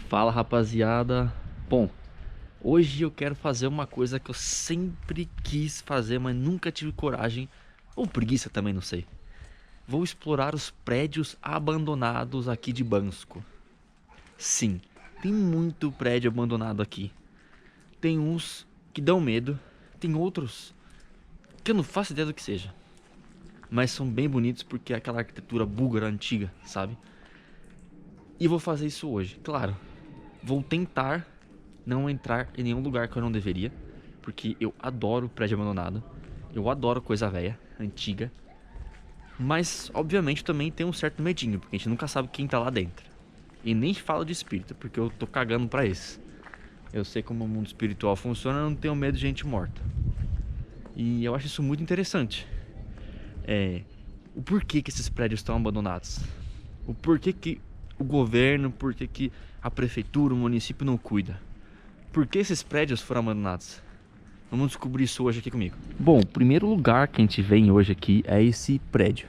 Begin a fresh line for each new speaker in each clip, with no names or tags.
Fala, rapaziada. Bom, hoje eu quero fazer uma coisa que eu sempre quis fazer, mas nunca tive coragem, ou preguiça também, não sei. Vou explorar os prédios abandonados aqui de Bansko. Sim, tem muito prédio abandonado aqui. Tem uns que dão medo, tem outros que eu não faço ideia do que seja, mas são bem bonitos porque é aquela arquitetura búlgara antiga, sabe? E vou fazer isso hoje, claro. Vou tentar não entrar em nenhum lugar que eu não deveria, porque eu adoro prédio abandonado, eu adoro coisa velha, antiga, mas obviamente também tem um certo medinho, porque a gente nunca sabe quem tá lá dentro. E nem falo de espírito, porque eu tô cagando pra isso. Eu sei como o mundo espiritual funciona, eu não tenho medo de gente morta. E eu acho isso muito interessante. O porquê que esses prédios estão abandonados. O porquê que o governo, porquê que a prefeitura, o município não cuida. Por que esses prédios foram abandonados? Vamos descobrir isso hoje aqui comigo. Bom, o primeiro lugar que a gente vem hoje aqui é esse prédio.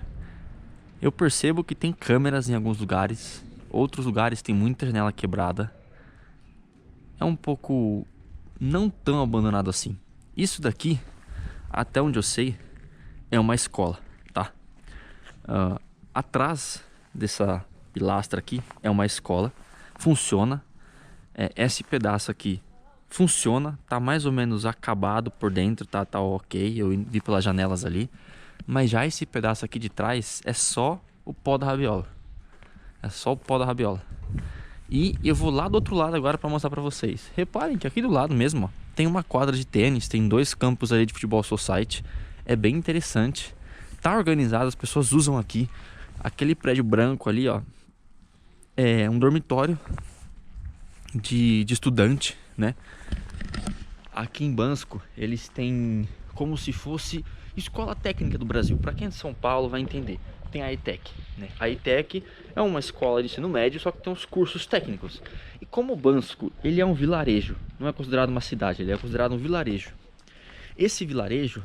Eu percebo que tem câmeras em alguns lugares, outros lugares tem muita janela quebrada. É um pouco não tão abandonado assim. Isso daqui, até onde eu sei, é uma escola, tá? Atrás dessa pilastra aqui é uma escola, funciona. Esse pedaço aqui funciona, tá mais ou menos acabado por dentro, tá ok, eu vi pelas janelas ali. Mas já esse pedaço aqui de trás é só o pó da rabiola. É só o pó da rabiola. E eu vou lá do outro lado agora pra mostrar pra vocês. Reparem que aqui do lado mesmo, ó, tem uma quadra de tênis, tem 2 campos ali de futebol society. É bem interessante. Tá organizado, as pessoas usam aqui. Aquele prédio branco ali, ó, é um dormitório de estudante, né? Aqui em Bansko eles têm como se fosse escola técnica do Brasil. Para quem é de São Paulo vai entender. Tem a ETEC, né? A ETEC é uma escola de ensino médio, só que tem uns cursos técnicos. E como Bansko, ele é um vilarejo, não é considerado uma cidade, ele é considerado um vilarejo. Esse vilarejo,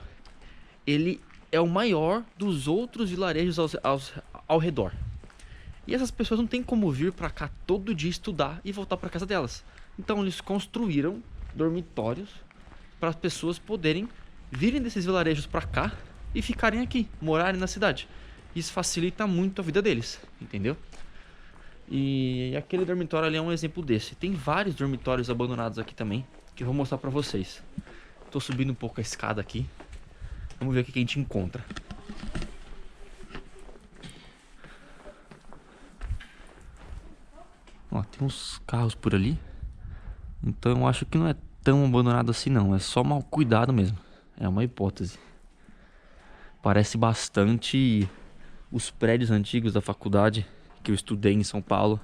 ele é o maior dos outros vilarejos ao redor. E essas pessoas não têm como vir para cá todo dia estudar e voltar para casa delas. Então eles construíram dormitórios para as pessoas poderem virem desses vilarejos para cá e ficarem aqui, morarem na cidade. Isso facilita muito a vida deles, entendeu? E aquele dormitório ali é um exemplo desse. Tem vários dormitórios abandonados aqui também, que eu vou mostrar para vocês. Tô subindo um pouco a escada aqui. Vamos ver o que a gente encontra. Ó, tem uns carros por ali. Então eu acho que não é tão abandonado assim não. É só mal cuidado mesmo. É uma hipótese. Parece bastante os prédios antigos da faculdade que eu estudei em São Paulo.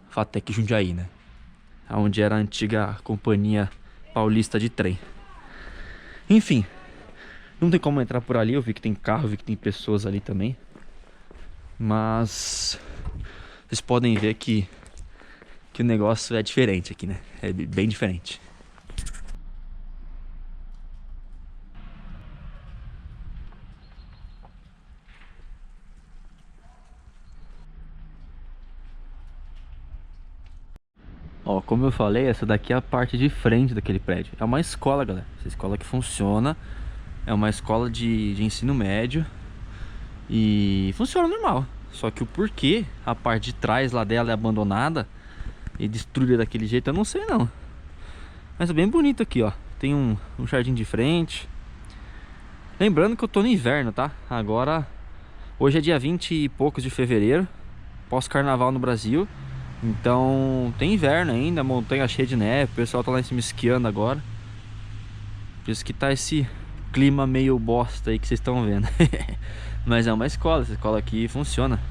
Fatec Jundiaí, né? Onde era a antiga Companhia Paulista de Trem. Enfim, não tem como entrar por ali. Eu vi que tem carro, eu vi que tem pessoas ali também. Mas vocês podem ver que o negócio é diferente aqui, né? É bem diferente. Ó, como eu falei, essa daqui é a parte de frente daquele prédio. É uma escola, galera. Essa escola que funciona. É uma escola de ensino médio. E funciona normal. Só que o porquê a parte de trás lá dela é abandonada e destruída daquele jeito, eu não sei não. Mas é bem bonito aqui, ó. Tem um jardim de frente. Lembrando que eu tô no inverno, tá? Agora, hoje é dia 20 e poucos de fevereiro, pós-carnaval no Brasil. Então tem inverno ainda, montanha cheia de neve. O pessoal tá lá em cima esquiando agora. Por isso que tá esse clima meio bosta aí que vocês estão vendo. Mas é uma escola, essa escola aqui funciona.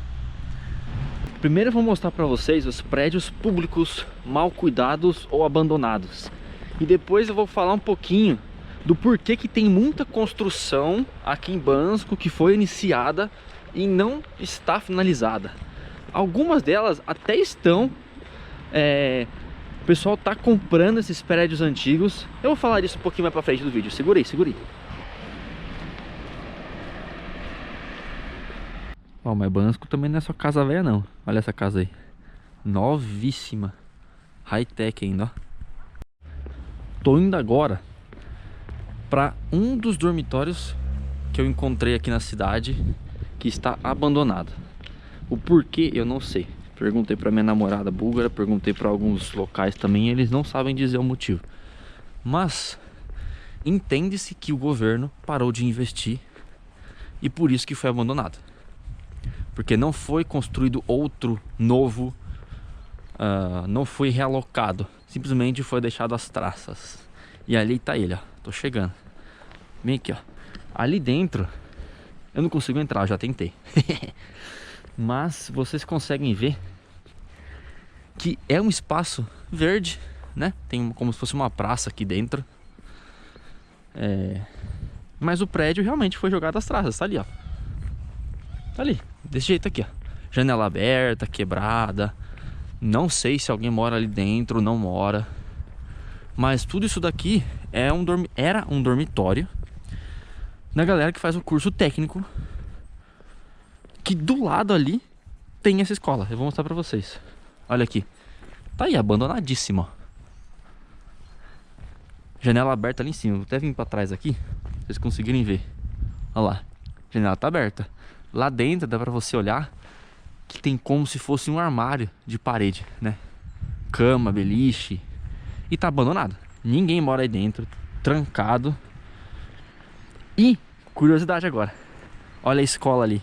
Primeiro eu vou mostrar pra vocês os prédios públicos mal cuidados ou abandonados. E depois eu vou falar um pouquinho do porquê que tem muita construção aqui em Bansko que foi iniciada e não está finalizada. Algumas delas até estão. O pessoal tá comprando esses prédios antigos. Eu vou falar disso um pouquinho mais pra frente do vídeo. Segura aí, segura aí. Ó, mas Bansko também não é só casa velha não. Olha essa casa aí, novíssima. High-tech ainda, ó. Tô indo agora para um dos dormitórios que eu encontrei aqui na cidade, que está abandonado. O porquê eu não sei. Perguntei para minha namorada búlgara, perguntei para alguns locais também, e eles não sabem dizer o motivo. Mas entende-se que o governo parou de investir e por isso que foi abandonado. Porque não foi construído outro novo, não foi realocado. Simplesmente foi deixado as traças. E ali tá ele, ó. Tô chegando. Vem aqui, ó. Ali dentro eu não consigo entrar, eu já tentei. Mas vocês conseguem ver que é um espaço verde, né? Tem como se fosse uma praça aqui dentro. Mas o prédio realmente foi jogado às traças. Tá ali, ó. Tá ali, desse jeito aqui, ó. Janela aberta, quebrada. Não sei se alguém mora ali dentro ou não mora. Mas tudo isso daqui era um dormitório da galera que faz o curso técnico. Que do lado ali tem essa escola. Eu vou mostrar pra vocês. Olha aqui. Tá aí, abandonadíssima. Janela aberta ali em cima. Vou até vir pra trás aqui, pra vocês conseguirem ver. Olha lá. A janela tá aberta. Lá dentro dá pra você olhar que tem como se fosse um armário de parede, né? Cama, beliche. E tá abandonado. Ninguém mora aí dentro. Trancado. E, curiosidade agora. Olha a escola ali.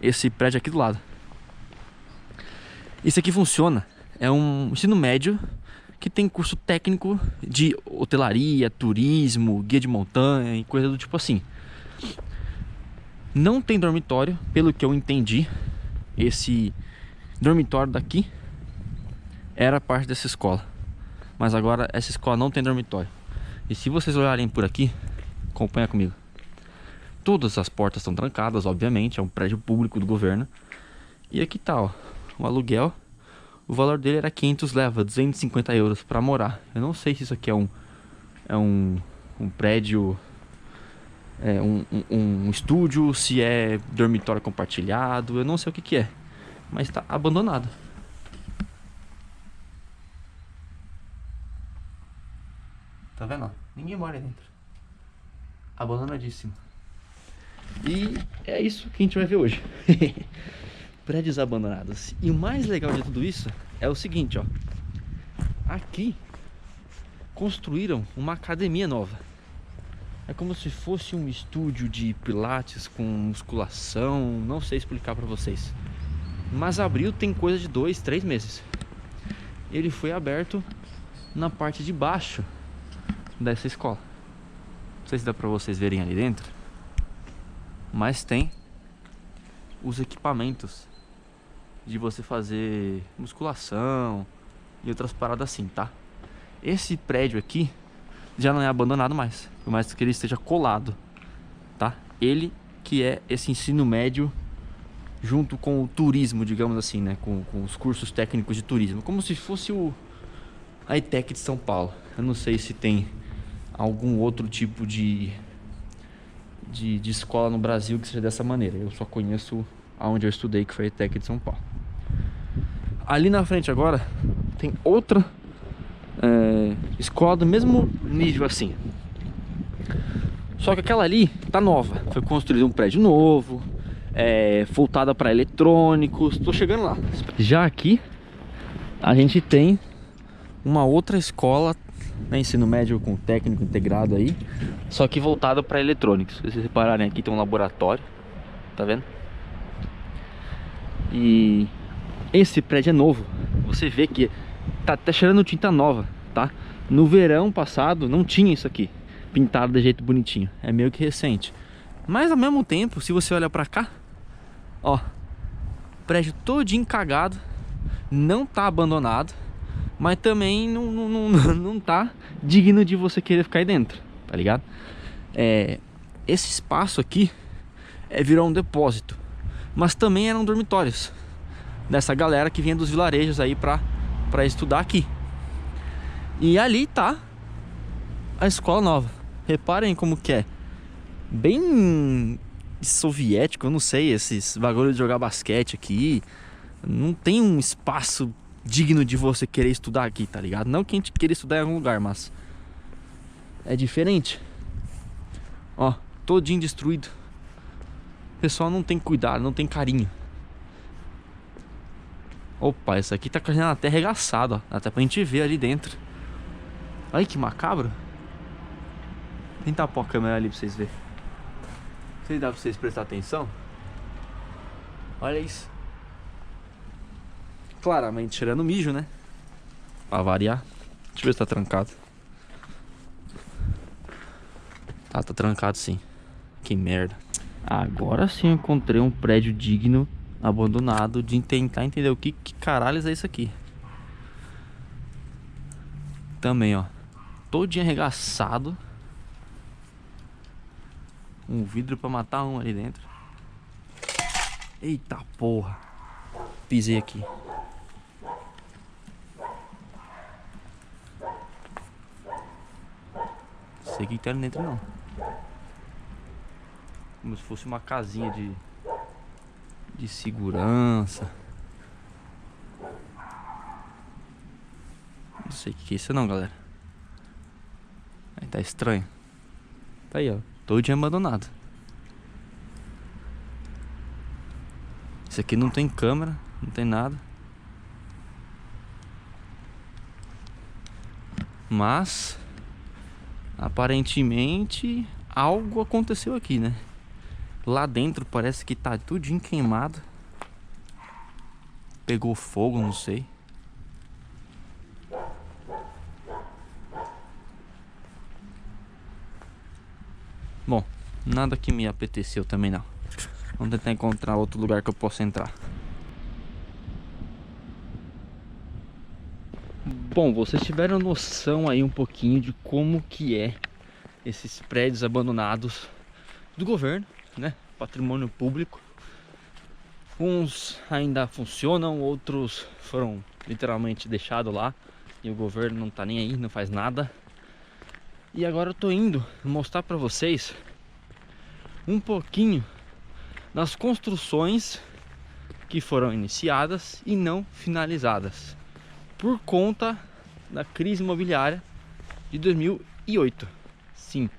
Esse prédio aqui do lado. Isso aqui funciona. É um ensino médio que tem curso técnico de hotelaria, turismo, guia de montanha e coisa do tipo assim. Não tem dormitório, pelo que eu entendi. Esse dormitório daqui era parte dessa escola, mas agora essa escola não tem dormitório. E se vocês olharem por aqui, acompanha comigo. Todas as portas estão trancadas, obviamente. É um prédio público do governo. E aqui tá, ó, o aluguel. O valor dele era 500 leva, 250 euros pra morar. Eu não sei se isso aqui é um prédio, um estúdio, se é dormitório compartilhado. Eu não sei o que que é, mas tá abandonado. Tá vendo? Ninguém mora aí dentro. Abandonadíssimo. E é isso que a gente vai ver hoje. Prédios abandonados. E o mais legal de tudo isso é o seguinte, ó. Aqui construíram uma academia nova. É como se fosse um estúdio de pilates com musculação. Não sei explicar pra vocês. Mas abriu tem coisa de 2, 3 meses. Ele foi aberto na parte de baixo dessa escola. Não sei se dá pra vocês verem ali dentro, mas tem os equipamentos de você fazer musculação e outras paradas assim, tá? Esse prédio aqui já não é abandonado mais, por mais que ele esteja colado, tá? Ele que é esse ensino médio junto com o turismo, digamos assim, né? Com os cursos técnicos de turismo, como se fosse a ETEC de São Paulo. Eu não sei se tem algum outro tipo de escola no Brasil que seja dessa maneira. Eu só conheço aonde eu estudei, que foi a ETEC de São Paulo. Ali na frente agora tem outra escola do mesmo nível assim. Só que aquela ali tá nova. Foi construído um prédio novo, voltada para eletrônicos. Tô chegando lá. Já aqui a gente tem uma outra escola, né, ensino médio com técnico integrado aí, só que voltado para eletrônicos. Se vocês repararem, aqui tem um laboratório, tá vendo? E esse prédio é novo. Você vê que tá até cheirando tinta nova, tá? No verão passado não tinha isso aqui pintado de jeito bonitinho. É meio que recente. Mas ao mesmo tempo, se você olhar pra cá, ó, prédio todinho cagado. Não tá abandonado, mas também não tá digno de você querer ficar aí dentro, tá ligado? Esse espaço aqui virou um depósito, mas também eram dormitórios dessa galera que vinha dos vilarejos aí pra estudar aqui. E ali tá a escola nova. Reparem como que é bem soviético, eu não sei, esses bagulho de jogar basquete aqui. Não tem um espaço digno de você querer estudar aqui, tá ligado? Não que a gente queira estudar em algum lugar, mas é diferente. Ó, todinho destruído. O pessoal não tem cuidado, não tem carinho. Opa, isso aqui tá com a janela até arregaçada, ó. Dá até pra gente ver ali dentro. Olha que macabro. Vou tentar pôr a câmera ali pra vocês verem. Não sei se dá pra vocês prestar atenção. Olha isso. Claramente tirando mijo, né? Pra variar. Deixa eu ver se tá trancado. Tá trancado sim. Que merda. Agora sim eu encontrei um prédio digno, abandonado, de tentar entender o que caralhos é isso aqui. Também, ó, todinho arregaçado. Um vidro pra matar um ali dentro. Eita porra. Pisei aqui. Não sei o que tá ali dentro não. Como se fosse uma casinha de segurança. Não sei o que é isso não, galera. Aí tá estranho. Tá aí, ó, todinho abandonado. Isso aqui não tem câmera, não tem nada. Mas aparentemente algo aconteceu aqui, né? Lá dentro parece que tá tudinho queimado. Pegou fogo, não sei. Bom, nada que me apeteceu também não. Vamos tentar encontrar outro lugar que eu possa entrar. Bom, vocês tiveram noção aí um pouquinho de como que é esses prédios abandonados do governo, né? Patrimônio público. Uns ainda funcionam, outros foram literalmente deixados lá e o governo não tá nem aí, não faz nada. E agora eu tô indo mostrar pra vocês um pouquinho das construções que foram iniciadas e não finalizadas por conta da crise imobiliária de 2008. Sim,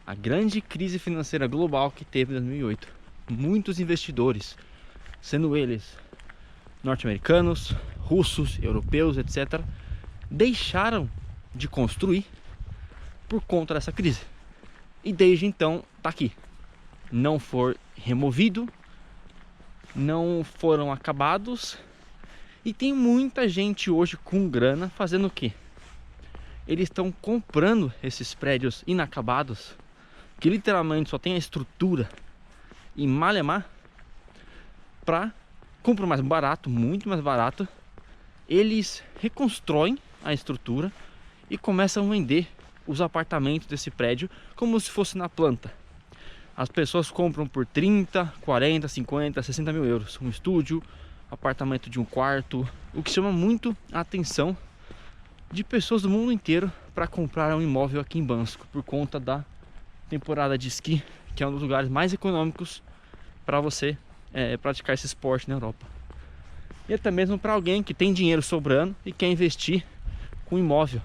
a grande crise financeira global que teve em 2008. Muitos investidores, sendo eles norte-americanos, russos, europeus, etc., deixaram de construir por conta dessa crise. E desde então tá aqui. Não foi removido, não foram acabados. E tem muita gente hoje com grana fazendo o quê? Eles estão comprando esses prédios inacabados, que literalmente só tem a estrutura e malemar, para comprar mais barato, muito mais barato. Eles reconstroem a estrutura e começam a vender os apartamentos desse prédio como se fosse na planta. As pessoas compram por 30, 40, 50, 60 mil euros um estúdio, apartamento de um quarto, o que chama muito a atenção de pessoas do mundo inteiro para comprar um imóvel aqui em Bansko, por conta da temporada de esqui, que é um dos lugares mais econômicos para você praticar esse esporte na Europa. E até mesmo para alguém que tem dinheiro sobrando e quer investir com imóvel,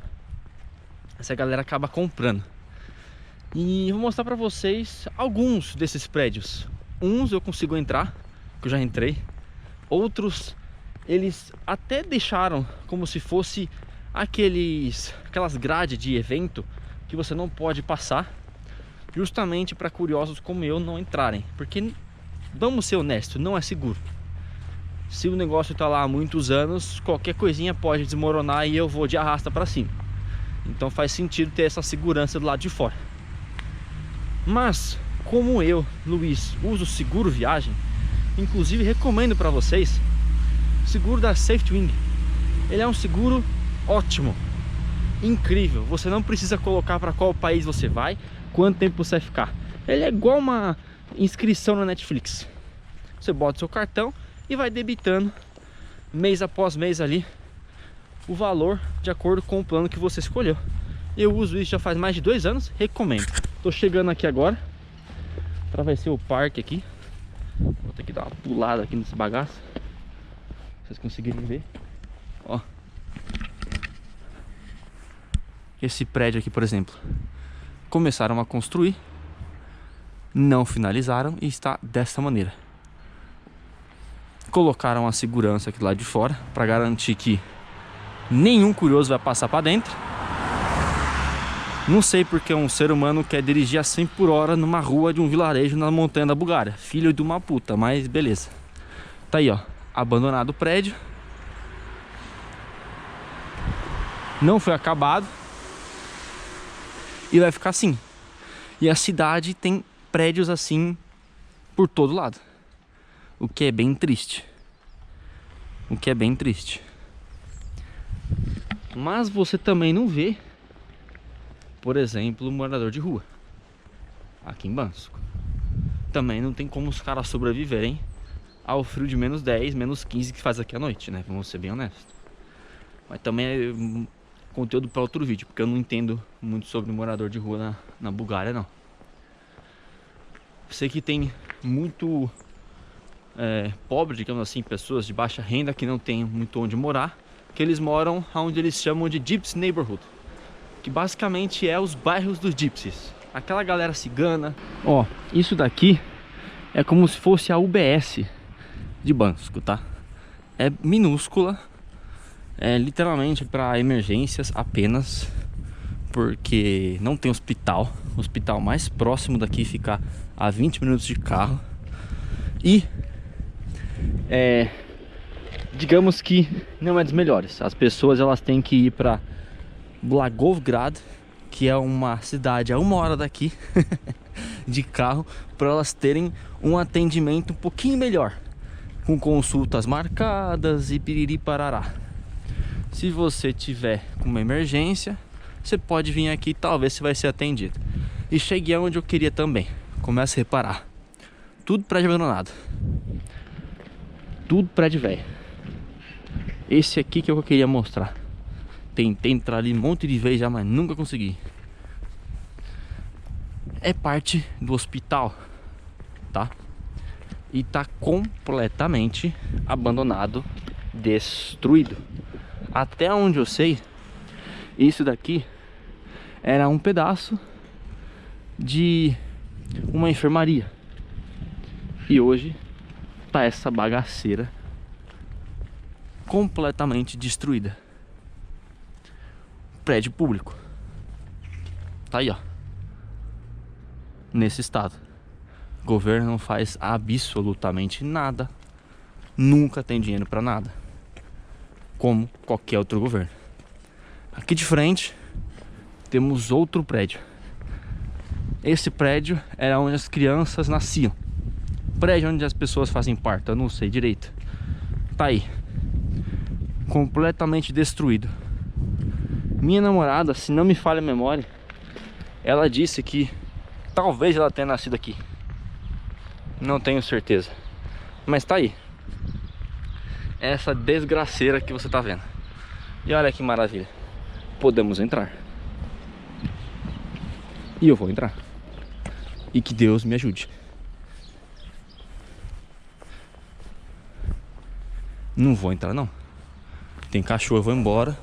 essa galera acaba comprando. E eu vou mostrar para vocês alguns desses prédios. Uns eu consigo entrar, que eu já entrei. Outros eles até deixaram como se fosse aquelas grades de evento que você não pode passar, justamente para curiosos como eu não entrarem, porque vamos ser honestos, não é seguro. Se o negócio está lá há muitos anos, qualquer coisinha pode desmoronar e eu vou de arrasta para cima. Então faz sentido ter essa segurança do lado de fora. Mas como eu, Luiz, uso seguro viagem, inclusive recomendo para vocês o seguro da SafetyWing. Ele é um seguro ótimo, incrível. Você não precisa colocar para qual país você vai, quanto tempo você vai ficar. Ele é igual uma inscrição na Netflix. Você bota seu cartão e vai debitando mês após mês ali o valor de acordo com o plano que você escolheu. Eu uso isso já faz mais de 2 anos, recomendo. Tô chegando aqui agora, atravessei o parque aqui. Vou ter que dar uma pulada aqui nesse bagaço, vocês conseguirem ver. Ó, esse prédio aqui, por exemplo, começaram a construir, não finalizaram e está dessa maneira. Colocaram a segurança aqui do lado de fora para garantir que nenhum curioso vai passar para dentro. Não sei porque um ser humano quer dirigir a 100 por hora numa rua de um vilarejo na montanha da Bulgária. Filho de uma puta, mas beleza. Tá aí, ó, abandonado o prédio. Não foi acabado. E vai ficar assim. E a cidade tem prédios assim por todo lado. O que é bem triste. O que é bem triste. Mas você também não vê, por exemplo, morador de rua aqui em Bansko. Também não tem como os caras sobreviverem ao frio de menos 10, menos 15 que faz aqui à noite, né? Vamos ser bem honestos. Mas também é conteúdo para outro vídeo, porque eu não entendo muito sobre morador de rua na Bulgária, não. Sei que tem muito pobre, digamos assim, pessoas de baixa renda que não tem muito onde morar, que eles moram onde eles chamam de Gypsy Neighborhood, que basicamente é os bairros dos gypsies, aquela galera cigana. Ó, isso daqui é como se fosse a UBS de Bansko, tá? É minúscula, é literalmente para emergências apenas, porque não tem hospital. O hospital mais próximo daqui fica a 20 minutos de carro. E digamos que não é dos melhores. As pessoas elas têm que ir para Blagoevgrad, que é uma cidade a 1 hora daqui de carro, para elas terem um atendimento um pouquinho melhor, com consultas marcadas e piriri parará. Se você tiver com uma emergência, você pode vir aqui e talvez você vai ser atendido. E cheguei aonde eu queria também. Começa a reparar, tudo prédio abandonado, tudo prédio velho. Esse aqui que eu queria mostrar. Tentei entrar ali um monte de vezes já, mas nunca consegui. É parte do hospital, tá? E tá completamente abandonado, destruído. Até onde eu sei, isso daqui era um pedaço de uma enfermaria. E hoje tá essa bagaceira completamente destruída. Prédio público. Tá aí, ó. Nesse estado. O governo não faz absolutamente nada. Nunca tem dinheiro pra nada. Como qualquer outro governo. Aqui de frente temos outro prédio. Esse prédio era onde as crianças nasciam. Prédio onde as pessoas fazem parto, eu não sei direito. Tá aí. Completamente destruído. Minha namorada, se não me falha a memória, ela disse que talvez ela tenha nascido aqui. Não tenho certeza. Mas tá aí. Essa desgraceira que você tá vendo. E olha que maravilha. Podemos entrar. E eu vou entrar. E que Deus me ajude. Não vou entrar não. Tem cachorro, eu vou embora.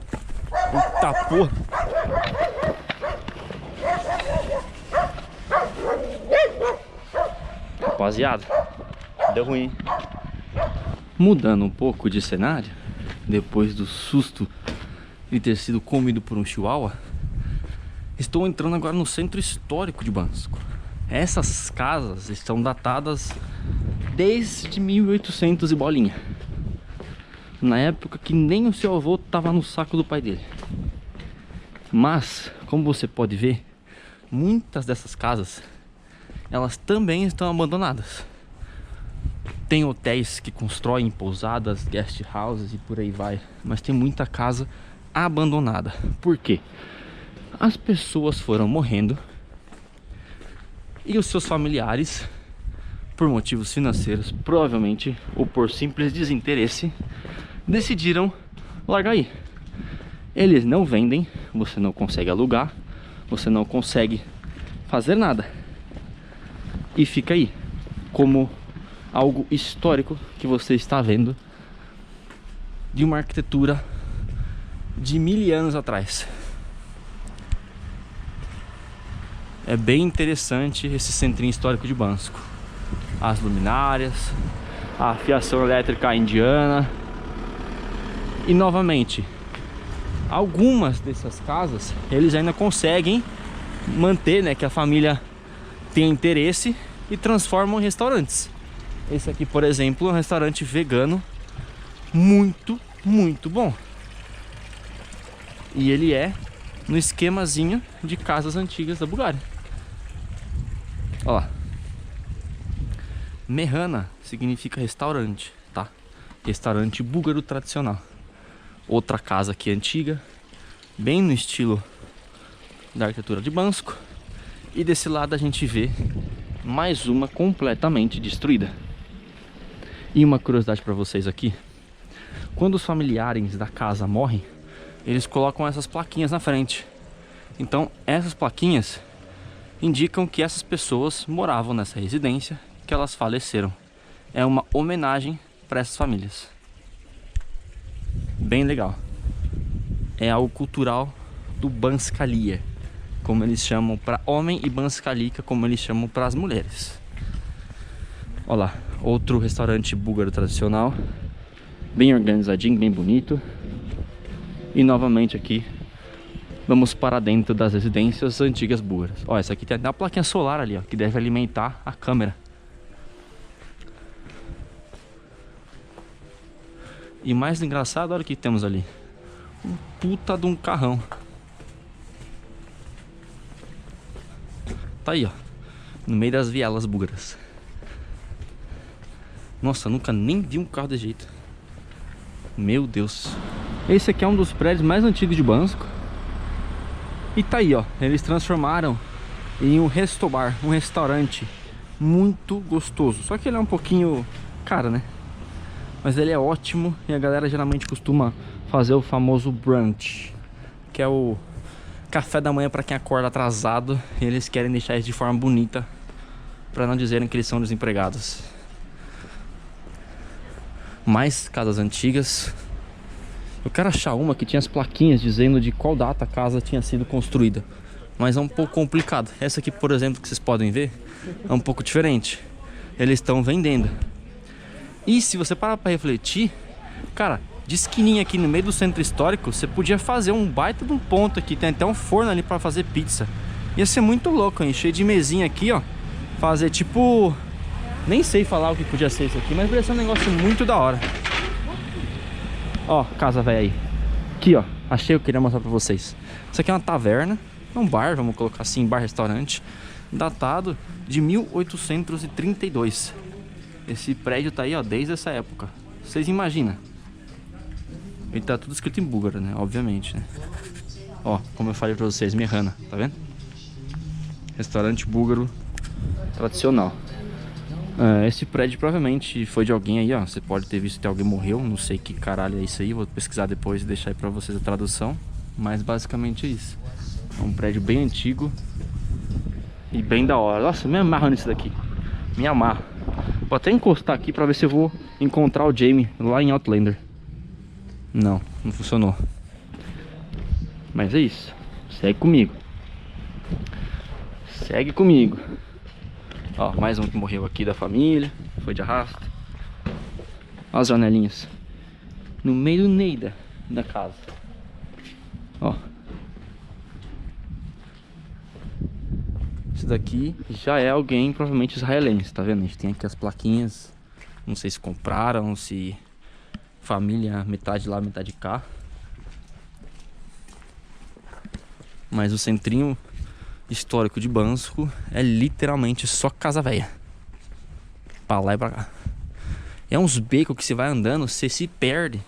Eita porra. Rapaziada, deu ruim. Mudando um pouco de cenário, depois do susto de ter sido comido por um chihuahua, estou entrando agora no centro histórico de Bansko. Essas casas estão datadas desde 1800 e bolinha. Na época que nem o seu avô estava no saco do pai dele. Mas, como você pode ver, muitas dessas casas, elas também estão abandonadas. Tem hotéis que constroem pousadas, guest houses e por aí vai. Mas tem muita casa abandonada. Por quê? As pessoas foram morrendo e os seus familiares, por motivos financeiros, provavelmente, ou por simples desinteresse, decidiram largar aí. Eles não vendem, você não consegue alugar, você não consegue fazer nada. E fica aí, como algo histórico que você está vendo, de uma arquitetura de 1000 anos atrás. É bem interessante esse centrinho histórico de Bansko. As luminárias, a fiação elétrica indiana. E novamente, algumas dessas casas eles ainda conseguem manter, né, que a família tem interesse e transformam em restaurantes. Esse aqui, por exemplo, é um restaurante vegano muito bom. E ele é no esquemazinho de casas antigas da Bulgária. Olha lá. Mehana significa restaurante, tá? Restaurante búlgaro tradicional. Outra casa aqui antiga, bem no estilo da arquitetura de Bansko. E desse lado a gente vê mais uma completamente destruída. E uma curiosidade para vocês aqui: quando os familiares da casa morrem, eles colocam essas plaquinhas na frente. Então essas plaquinhas indicam que essas pessoas moravam nessa residência, que elas faleceram. É uma homenagem para essas famílias. Bem legal. É algo cultural do Banskalia, como eles chamam para homem, e Banskalika, como eles chamam para as mulheres. Olha lá, outro restaurante búlgaro tradicional, bem organizadinho, bem bonito. E novamente aqui vamos para dentro das residências antigas búlgaras. Ó, essa aqui tem até uma plaquinha solar ali, ó, que deve alimentar a câmera. E mais engraçado, olha o que temos ali. Um puta de um carrão. Tá aí, ó, no meio das vielas búlgaras. Nossa, nunca nem vi um carro desse jeito. Meu Deus. Esse aqui é um dos prédios mais antigos de Bansko. E tá aí, ó, eles transformaram em um restobar, um restaurante muito gostoso. Só que ele é um pouquinho caro, né? Mas ele é ótimo e a galera geralmente costuma fazer o famoso brunch, que é o café da manhã para quem acorda atrasado e eles querem deixar isso de forma bonita, para não dizerem que eles são desempregados. Mais casas antigas. Eu quero achar uma que tinha as plaquinhas dizendo de qual data a casa tinha sido construída, mas é um pouco complicado. Essa aqui, por exemplo, que vocês podem ver, é um pouco diferente. Eles estão vendendo. E se você parar pra refletir, cara, de esquininha aqui no meio do centro histórico, você podia fazer um baita de um ponto aqui. Tem até um forno ali pra fazer pizza. Ia ser muito louco, hein? Cheio de mesinha aqui, ó. Fazer tipo... nem sei falar o que podia ser isso aqui, mas podia ser um negócio muito da hora. Ó, casa velha aí. Aqui, ó, achei, eu queria mostrar pra vocês. Isso aqui é uma taverna, um bar, vamos colocar assim, bar-restaurante, datado de 1832. Esse prédio tá aí, ó, desde essa época. Vocês imaginam? Ele tá tudo escrito em búlgaro, né? Obviamente, né? Ó, como eu falei pra vocês, Mehana, tá vendo? Restaurante búlgaro tradicional. Esse prédio provavelmente foi de alguém aí, ó. Você pode ter visto que alguém morreu. Não sei que caralho é isso aí. Vou pesquisar depois e deixar aí pra vocês a tradução. Mas basicamente é isso. É um prédio bem antigo e bem da hora. Nossa, me amarro nisso daqui. Me amarro. Vou até encostar aqui pra ver se eu vou encontrar o Jamie lá em Outlander. Não, não funcionou. Mas é isso. Segue comigo. Segue comigo. Ó, mais um que morreu aqui da família. Foi de arrasto. Ó as janelinhas. No meio do Neida da casa. Ó. Esse daqui já é alguém provavelmente israelense, tá vendo? A gente tem aqui as plaquinhas. Não sei se compraram, se família metade lá, metade cá. Mas o centrinho histórico de Bansko é literalmente só casa velha. Pra lá e pra cá. É uns becos que você vai andando, você se perde.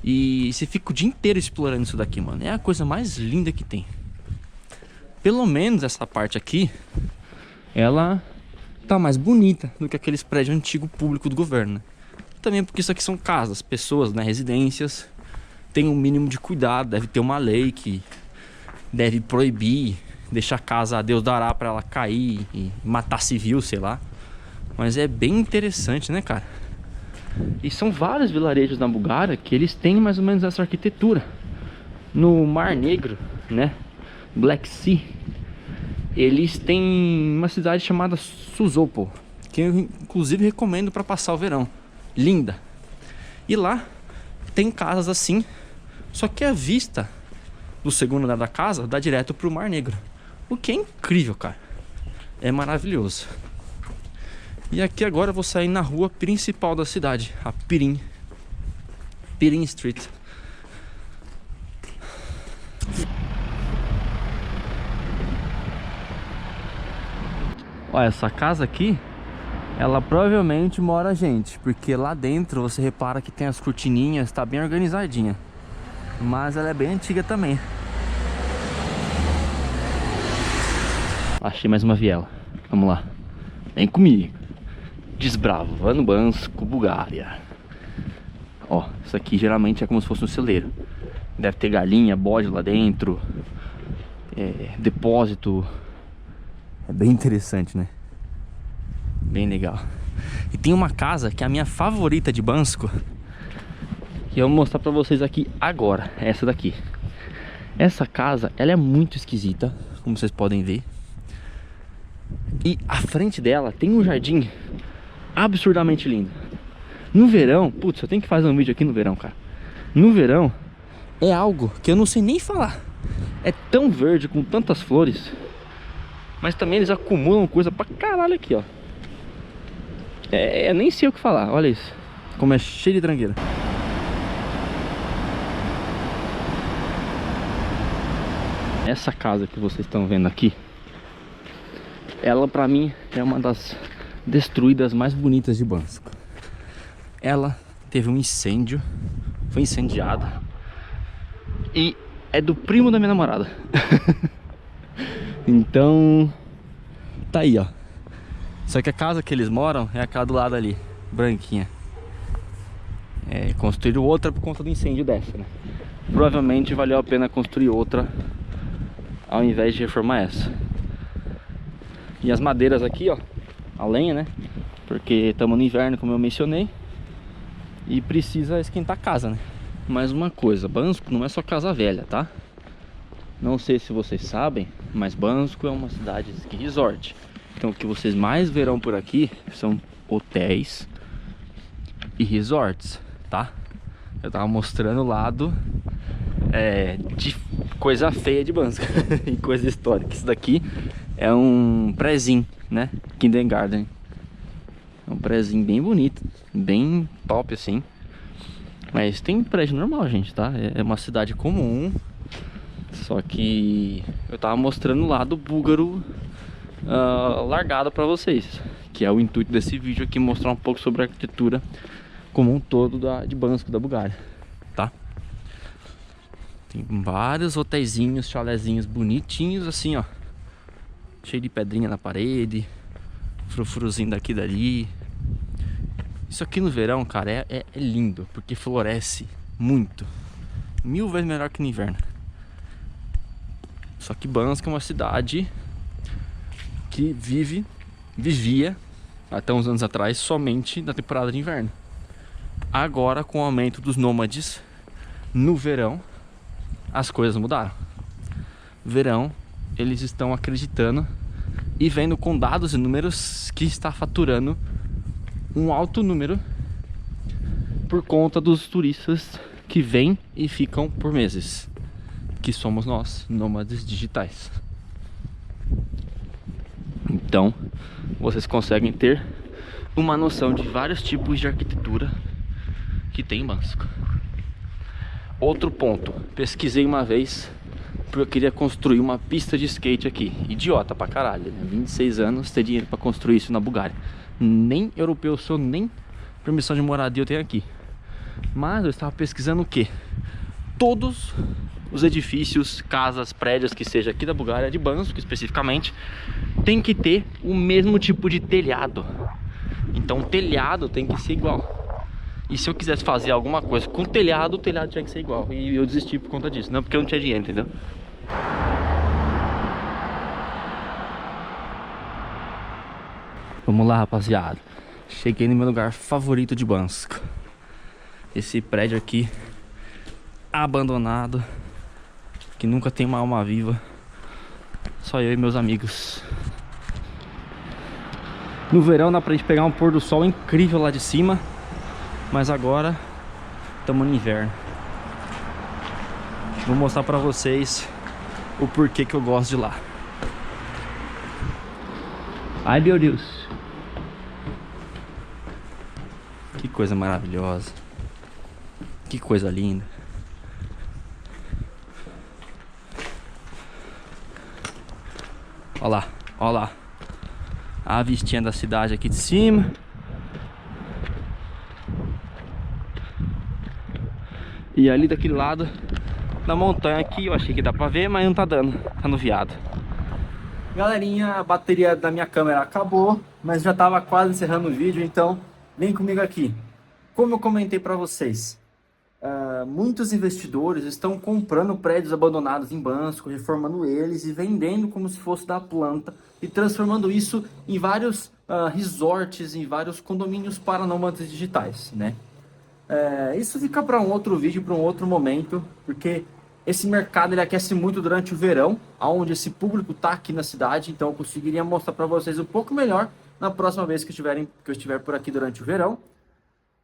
E você fica o dia inteiro explorando isso daqui, mano. É a coisa mais linda que tem. Pelo menos essa parte aqui, ela tá mais bonita do que aqueles prédios antigos públicos do governo, né? Também porque isso aqui são casas, pessoas, né? Residências. Tem um mínimo de cuidado. Deve ter uma lei que deve proibir deixar a casa a Deus dará pra ela cair e matar civil, sei lá. Mas é bem interessante, né, cara? E são vários vilarejos na Bulgária que eles têm mais ou menos essa arquitetura. No Mar Negro, né? Black Sea, eles têm uma cidade chamada Suzopol, que eu inclusive recomendo para passar o verão. Linda. E lá tem casas assim, só que a vista do segundo andar da casa dá direto pro Mar Negro, o que é incrível, cara. É maravilhoso. E aqui agora eu vou sair na rua principal da cidade, a Pirin Street. Olha, essa casa aqui, ela provavelmente mora gente, porque lá dentro você repara que tem as cortininhas, tá bem organizadinha. Mas ela é bem antiga também. Achei mais uma viela. Vamos lá. Vem comigo. Desbravando Bansko, Bulgária. Ó, isso aqui geralmente é como se fosse um celeiro. Deve ter galinha, bode lá dentro. Depósito. É bem interessante, né? Bem legal. E tem uma casa que é a minha favorita de Bansko, que eu vou mostrar pra vocês aqui agora. Essa daqui. Essa casa, ela é muito esquisita, como vocês podem ver. E à frente dela tem um jardim absurdamente lindo. No verão, putz, eu tenho que fazer um vídeo aqui no verão, cara. No verão é algo que eu não sei nem falar. É tão verde, com tantas flores. Mas também eles acumulam coisa pra caralho aqui, ó. Eu nem sei o que falar, olha isso. Como é cheio de tranqueira. Essa casa que vocês estão vendo aqui, ela pra mim é uma das destruídas mais bonitas de Bansko. Ela teve um incêndio, foi incendiada, e é do primo da minha namorada. Então, tá aí, ó. Só que a casa que eles moram é aquela do lado ali, branquinha. Construíram outra por conta do incêndio dessa, né? Provavelmente valeu a pena construir outra ao invés de reformar essa. E as madeiras aqui, ó, a lenha, né? Porque estamos no inverno, como eu mencionei, e precisa esquentar a casa, né? Mais uma coisa, Bansko não é só casa velha, tá? Não sei se vocês sabem, mas Bansko é uma cidade de ski resort. Então o que vocês mais verão por aqui são hotéis e resorts, tá? Eu tava mostrando o lado de coisa feia de Bansko e coisa histórica. Isso daqui é um prézinho, né? Kindergarten. É um prézinho bem bonito, bem top assim. Mas tem prédio normal, gente, tá? É uma cidade comum. Só que eu tava mostrando o lado búlgaro largado pra vocês, que é o intuito desse vídeo aqui, mostrar um pouco sobre a arquitetura como um todo de Bansko, da Bulgária, tá? Tem vários hotéisinhos, chalezinhos bonitinhos assim, ó, cheio de pedrinha na parede, frufruzinho daqui e dali. Isso aqui no verão, cara, é lindo, porque floresce muito, 1000 vezes melhor que no inverno. Só que Bansko é uma cidade que vivia até uns anos atrás somente na temporada de inverno. Agora, com o aumento dos nômades no verão, as coisas mudaram. Verão, eles estão acreditando e vendo com dados e números que está faturando um alto número por conta dos turistas que vêm e ficam por meses, que somos nós, nômades digitais. Então, vocês conseguem ter uma noção de vários tipos de arquitetura que tem em Bansko. Outro ponto, pesquisei uma vez porque eu queria construir uma pista de skate aqui. Idiota pra caralho, né? 26 anos, ter dinheiro pra construir isso na Bulgária. Nem europeu sou, nem permissão de moradia eu tenho aqui. Mas eu estava pesquisando o quê? Todos os edifícios, casas, prédios que seja aqui da Bulgária, de Bansko especificamente, tem que ter o mesmo tipo de telhado. Então o telhado tem que ser igual. E se eu quisesse fazer alguma coisa com o telhado tinha que ser igual. E eu desisti por conta disso, não porque eu não tinha dinheiro, entendeu? Vamos lá, rapaziada. Cheguei no meu lugar favorito de Bansko. Esse prédio aqui, abandonado, que nunca tem uma alma viva. Só eu e meus amigos. No verão dá pra gente pegar um pôr do sol incrível lá de cima, mas agora estamos no inverno. Vou mostrar pra vocês o porquê que eu gosto de lá. Ai, meu Deus. Que coisa maravilhosa. Que coisa linda. Olha lá, olha lá. A vistinha da cidade aqui de cima. E ali daquele lado da montanha aqui, eu achei que dá pra ver, mas não tá dando, tá no viado. Galerinha, a bateria da minha câmera acabou, mas já tava quase encerrando o vídeo, então vem comigo aqui. Como eu comentei pra vocês, muitos investidores estão comprando prédios abandonados em Bansko, reformando eles e vendendo como se fosse da planta e transformando isso em vários resorts, em vários condomínios para nômades digitais, né? Isso fica para um outro vídeo, para um outro momento, porque esse mercado ele aquece muito durante o verão, onde esse público está aqui na cidade, então eu conseguiria mostrar para vocês um pouco melhor na próxima vez que eu estiver por aqui durante o verão.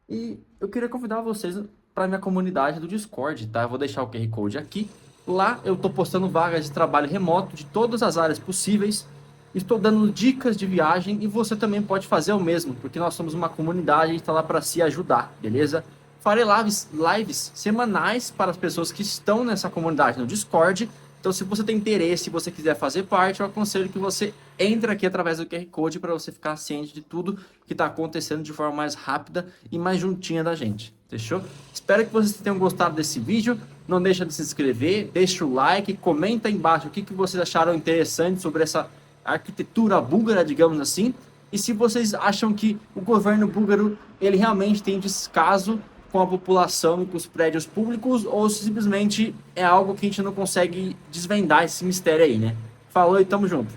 E eu queria convidar vocês para minha comunidade do Discord, tá? Eu vou deixar o QR Code aqui. Lá eu estou postando vagas de trabalho remoto de todas as áreas possíveis. Estou dando dicas de viagem e você também pode fazer o mesmo, porque nós somos uma comunidade e está lá para se ajudar, beleza? Farei lives semanais para as pessoas que estão nessa comunidade no Discord. Então, se você tem interesse, se você quiser fazer parte, eu aconselho que você entre aqui através do QR Code para você ficar ciente de tudo que está acontecendo de forma mais rápida e mais juntinha da gente. Fechou? Espero que vocês tenham gostado desse vídeo. Não deixa de se inscrever, deixa o like, comenta aí embaixo o que vocês acharam interessante sobre essa arquitetura búlgara, digamos assim. E se vocês acham que o governo búlgaro ele realmente tem descaso com a população e com os prédios públicos, ou simplesmente é algo que a gente não consegue desvendar esse mistério aí, né? Falou e tamo junto.